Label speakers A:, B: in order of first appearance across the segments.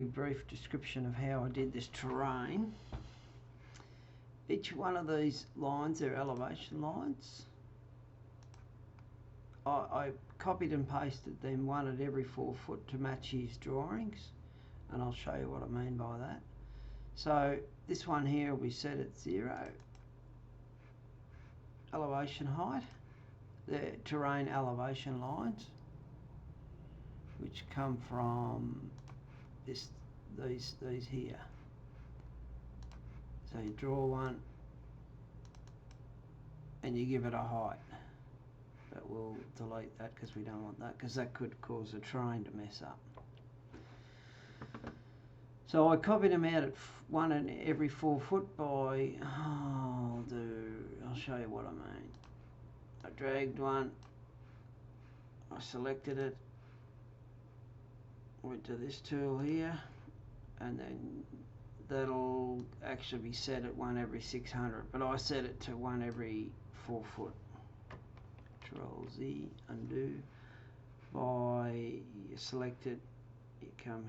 A: A brief description of how I did this terrain. Each one of these lines are elevation lines. I copied and pasted them one at every 4 foot to match his drawings, and I'll show you what I mean by that. So this one here will be set at 0 elevation height. They're terrain elevation lines, which come from these here. So you draw one and you give it a height, but we'll delete that because we don't want that, because that could cause the terrain to mess up. So I copied them out at one at every 4 foot by, I'll show you what I mean. I dragged one, I selected it, went to this tool here, and then that'll actually be set at 1 every 600, but I set it to 1 every 4 foot. Control Z, undo. You select it, you come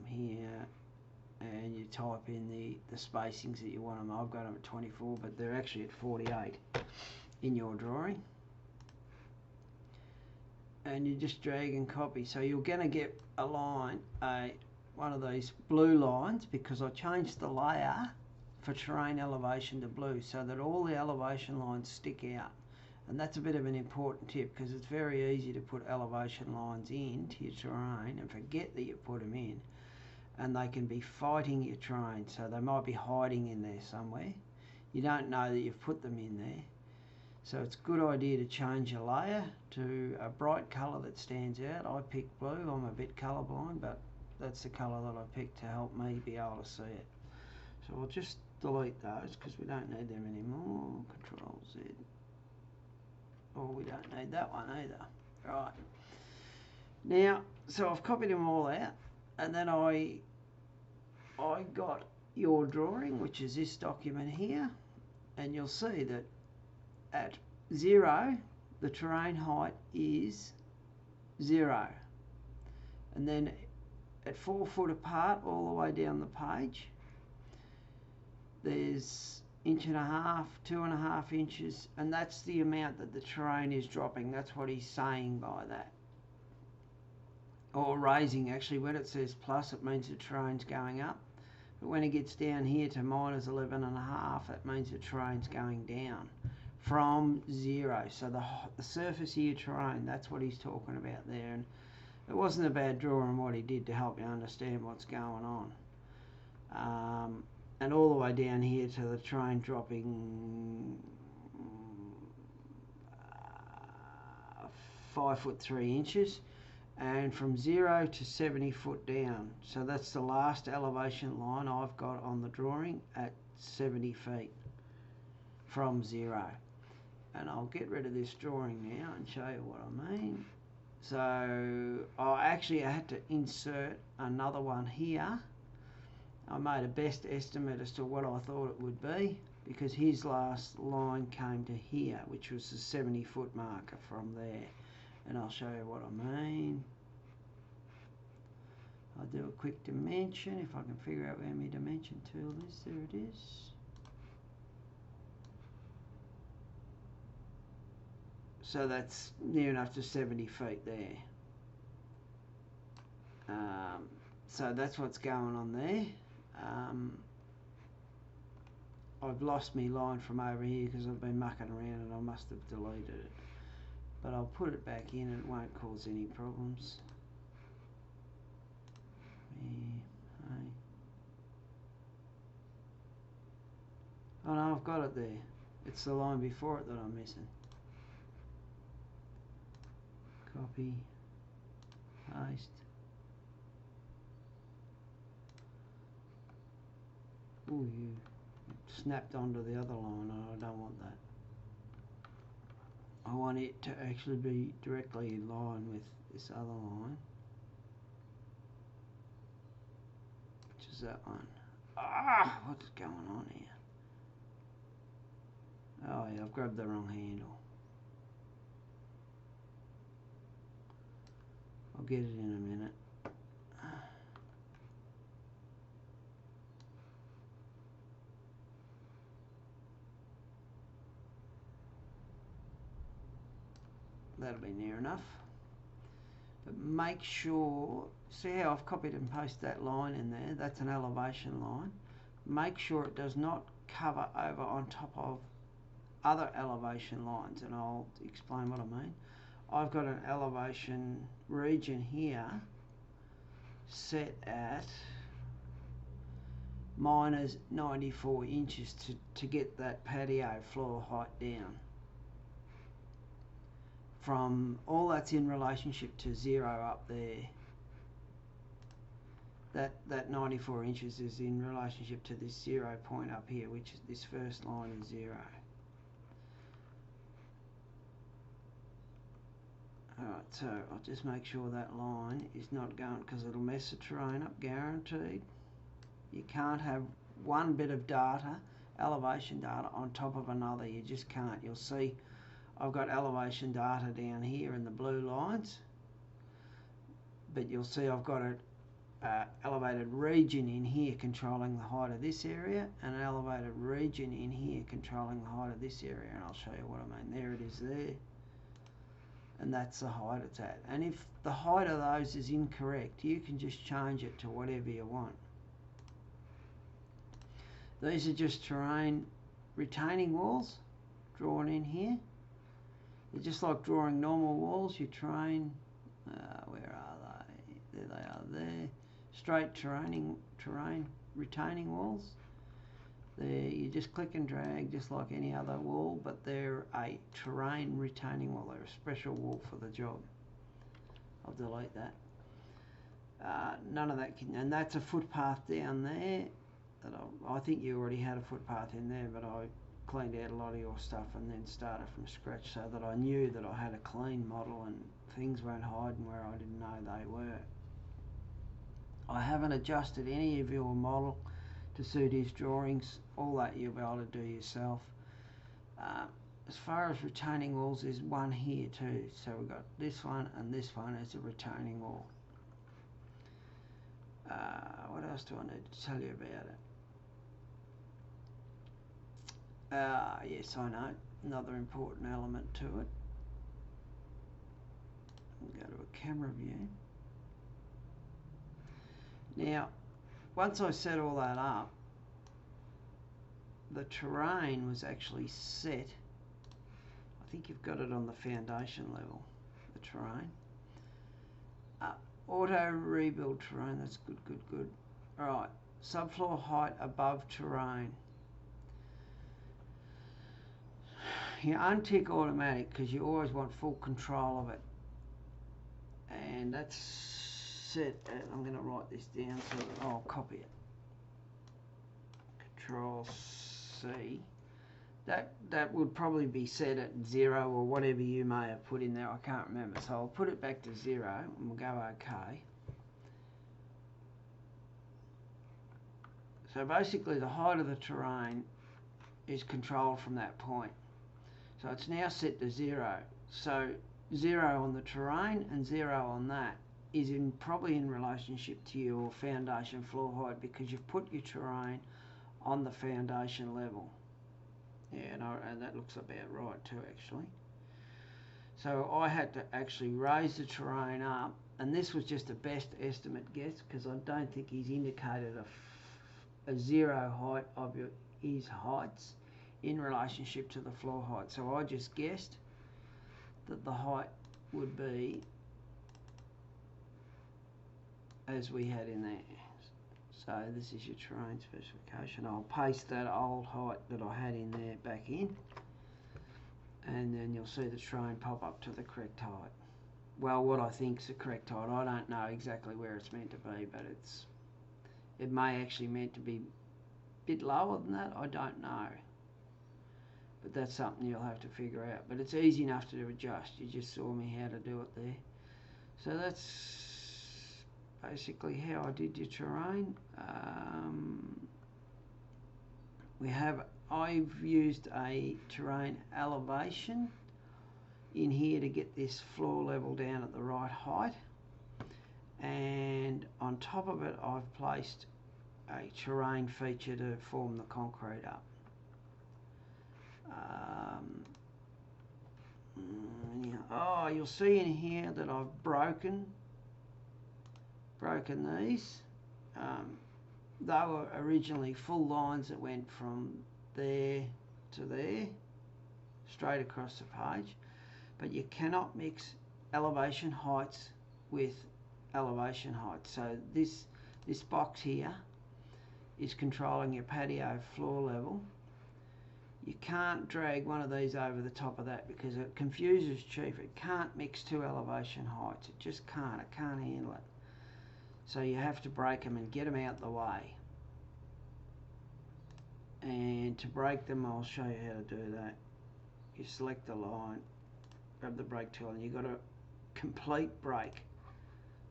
A: here, and you type in the spacings that you want them. I've got them at 24, but they're actually at 48 in your drawing. And you just drag and copy. So you're going to get a line, one of these blue lines, because I changed the layer for terrain elevation to blue so that all the elevation lines stick out. And that's a bit of an important tip, because it's very easy to put elevation lines into your terrain and forget that you put them in, and they can be fighting your terrain. So they might be hiding in there somewhere. You don't know that you've put them in there. So it's a good idea to change your layer to a bright colour that stands out. I picked blue. I'm a bit colourblind, but that's the colour that I picked to help me be able to see it. So I'll just delete those because we don't need them anymore. Control Z. Oh, we don't need that one either. Right. Now, so I've copied them all out, and then I got your drawing, which is this document here, and you'll see that at 0, the terrain height is 0. And then at 4 foot apart, all the way down the page, there's 1.5 inches, 2.5 inches, and that's the amount that the terrain is dropping. That's what he's saying by that. Or raising, actually. When it says plus, it means the terrain's going up. But when it gets down here to minus 11.5, that means the terrain's going down from 0. So the surface of your terrain, that's what he's talking about there. And it wasn't a bad drawing what he did to help you understand what's going on. And all the way down here to the terrain dropping 5 foot 3 inches, and from 0 to 70 foot down. So that's the last elevation line I've got on the drawing at 70 feet from 0. And I'll get rid of this drawing now and show you what I mean. So I had to insert another one here. I made a best estimate as to what I thought it would be, because his last line came to here, which was the 70 foot marker from there. And I'll show you what I mean. I'll do a quick dimension if I can figure out where my dimension tool is. There it is. So that's near enough to 70 feet there. So that's what's going on there. I've lost my line from over here because I've been mucking around and I must have deleted it. But I'll put it back in and it won't cause any problems. Oh no, I've got it there. It's the line before it that I'm missing. Copy, paste. Oh, you snapped onto the other line, and I don't want that. I want it to actually be directly in line with this other line, which is that one. What's going on here? Oh yeah, I've grabbed the wrong handle. I'll get it in a minute. that'll be near enough. But make sure, see how I've copied and pasted that line in there, that's an elevation line. Make sure it does not cover over on top of other elevation lines, and I'll explain what I mean. I've got an elevation region here set at minus 94 inches to get that patio floor height down. From all that's in relationship to 0 up there. That 94 inches is in relationship to this 0 point up here, which is this first line is 0. Alright, so I'll just make sure that line is not going, because it'll mess the terrain up, guaranteed. You can't have one bit of data, elevation data, on top of another. You just can't. You'll see I've got elevation data down here in the blue lines, but you'll see I've got an elevated region in here controlling the height of this area, and an elevated region in here controlling the height of this area, and I'll show you what I mean. There it is there, and that's the height it's at. And if the height of those is incorrect, you can just change it to whatever you want. These are just terrain retaining walls drawn in here. They're just like drawing normal walls. You terrain, where are they? There they are there. Straight terrain retaining walls. There, you just click and drag just like any other wall, but they're a terrain retaining wall. They're a special wall for the job. I'll delete that. None of that can, and that's a footpath down there. That I think you already had a footpath in there, but I cleaned out a lot of your stuff and then started from scratch so that I knew that I had a clean model and things weren't hiding where I didn't know they were. I haven't adjusted any of your model to suit his drawings. All that you'll be able to do yourself. As far as retaining walls, there's one here too. So we've got this one and this one as a retaining wall. What else do I need to tell you about it? Yes, I know, another important element to it. We'll go to a camera view. Now, once I set all that up, the terrain was actually set. I think you've got it on the foundation level, the terrain. Auto rebuild terrain, that's good. Alright, subfloor height above terrain. You untick automatic because you always want full control of it. And that's set at, I'm going to write this down so that I'll copy it. Control C. That would probably be set at 0 or whatever you may have put in there. I can't remember. So I'll put it back to 0 and we'll go OK. So basically the height of the terrain is controlled from that point. So it's now set to 0. So 0 on the terrain and 0 on that is probably in relationship to your foundation floor height because you've put your terrain on the foundation level. Yeah, and that looks about right too, actually. So I had to actually raise the terrain up, and this was just a best estimate guess because I don't think he's indicated a 0 height of his heights in relationship to the floor height. So I just guessed that the height would be as we had in there. So this is your terrain specification. I'll paste that old height that I had in there back in, and then you'll see the terrain pop up to the correct height. Well, what I think's the correct height. I don't know exactly where it's meant to be, but it may actually meant to be a bit lower than that. I don't know. But that's something you'll have to figure out. But it's easy enough to adjust. You just saw me how to do it there. So that's basically how I did your terrain. I've used a terrain elevation in here to get this floor level down at the right height. And on top of it, I've placed a terrain feature to form the concrete up. Oh, you'll see in here that I've broken these. They were originally full lines that went from there to there, straight across the page, but you cannot mix elevation heights with elevation heights. So this box here is controlling your patio floor level. You can't drag one of these over the top of that because it confuses Chief. It can't mix two elevation heights. It just can't. It can't handle it. So you have to break them and get them out the way. And to break them, I'll show you how to do that. You select the line, grab the break tool, and you've got a complete break.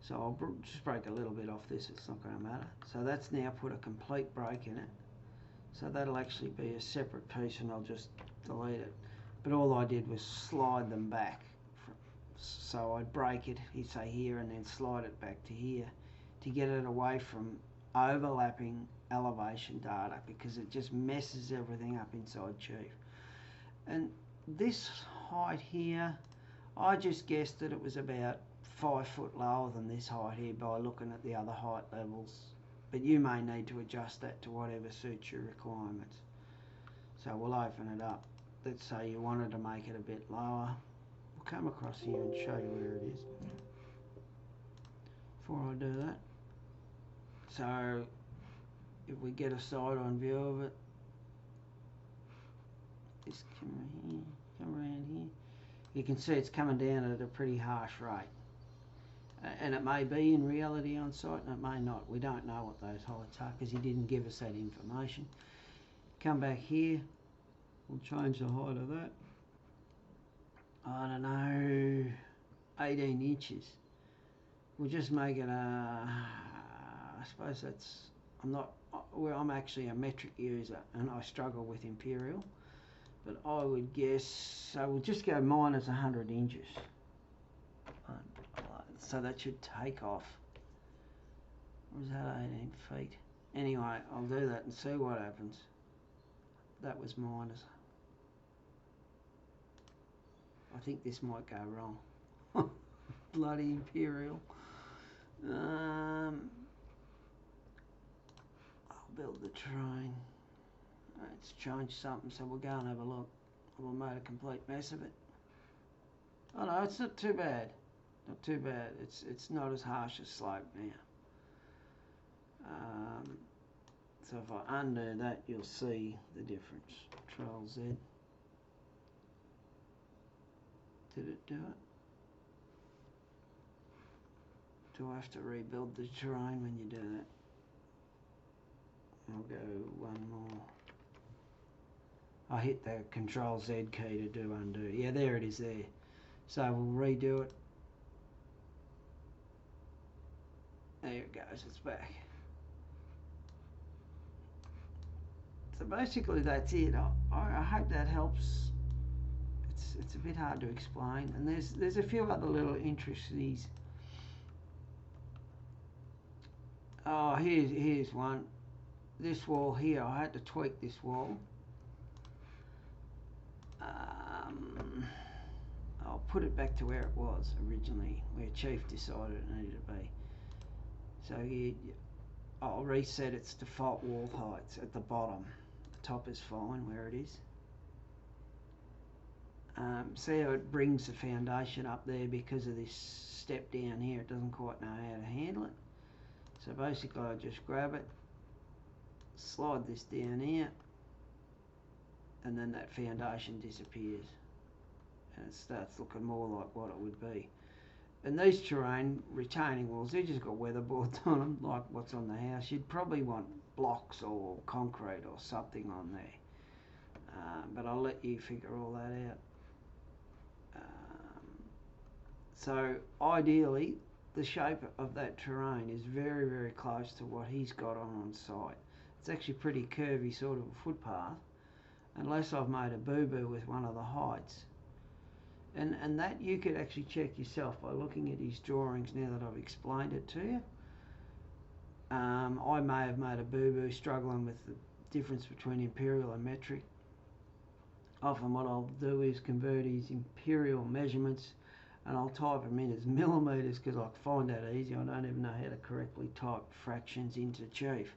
A: So I'll just break a little bit off this, it's not going to matter. So that's now put a complete break in it. So that'll actually be a separate piece and I'll just delete it. But all I did was slide them back. So I'd break it, he'd say here, and then slide it back to here to get it away from overlapping elevation data because it just messes everything up inside Chief. And this height here, I just guessed that it was about 5 foot lower than this height here by looking at the other height levels, but you may need to adjust that to whatever suits your requirements. So we'll open it up. Let's say you wanted to make it a bit lower. We'll come across here and show you where it is before I do that. So if we get a side on view of it, this camera here, come around here, you can see it's coming down at a pretty harsh rate. And it may be in reality on site and it may not. We don't know what those heights are because he didn't give us that information. Come back here, we'll change the height of that. I don't know, 18 inches. We'll just make it I suppose that's, I'm actually a metric user and I struggle with imperial, but I would guess, so we'll just go minus 100 inches. So that should take off. Or is that 18 feet? Anyway, I'll do that and see what happens. That was minus. I think this might go wrong. Bloody imperial. I'll build the terrain. Let's change something, so we'll go and have a look. We'll make a complete mess of it. Oh no, it's not too bad. Not too bad. It's not as harsh as slope now. So if I undo that, you'll see the difference. Control Z. Did it do it? Do I have to rebuild the terrain when you do that? I'll go one more. I hit the Control Z key to do undo. Yeah, there it is there. So we'll redo it. There it goes, it's back. So basically that's it. I hope that helps. It's a bit hard to explain, and there's a few other little intricacies. Oh, here's one. This wall here, I had to tweak this wall. I'll put it back to where it was originally, where Chief decided it needed to be. So I'll reset its default wall heights at the bottom. The top is fine where it is. See how it brings the foundation up there because of this step down here. It doesn't quite know how to handle it. So basically I just grab it, slide this down here, and then that foundation disappears. And it starts looking more like what it would be. And these retaining walls, they've just got weatherboards on them, like what's on the house. You'd probably want blocks or concrete or something on there. But I'll let you figure all that out. So ideally, the shape of that terrain is very, very close to what he's got on site. It's actually pretty curvy sort of a footpath, unless I've made a boo-boo with one of the heights. And that you could actually check yourself by looking at his drawings now that I've explained it to you. I may have made a boo-boo struggling with the difference between imperial and metric. often what I'll do is convert his imperial measurements and I'll type them in as millimetres because I find that easy. I don't even know how to correctly type fractions into Chief.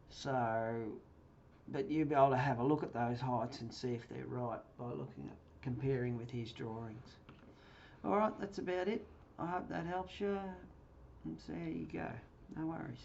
A: So, but you'll be able to have a look at those heights and see if they're right by looking at comparing with his drawings. Alright, that's about it. I hope that helps you, and so there you go. No worries.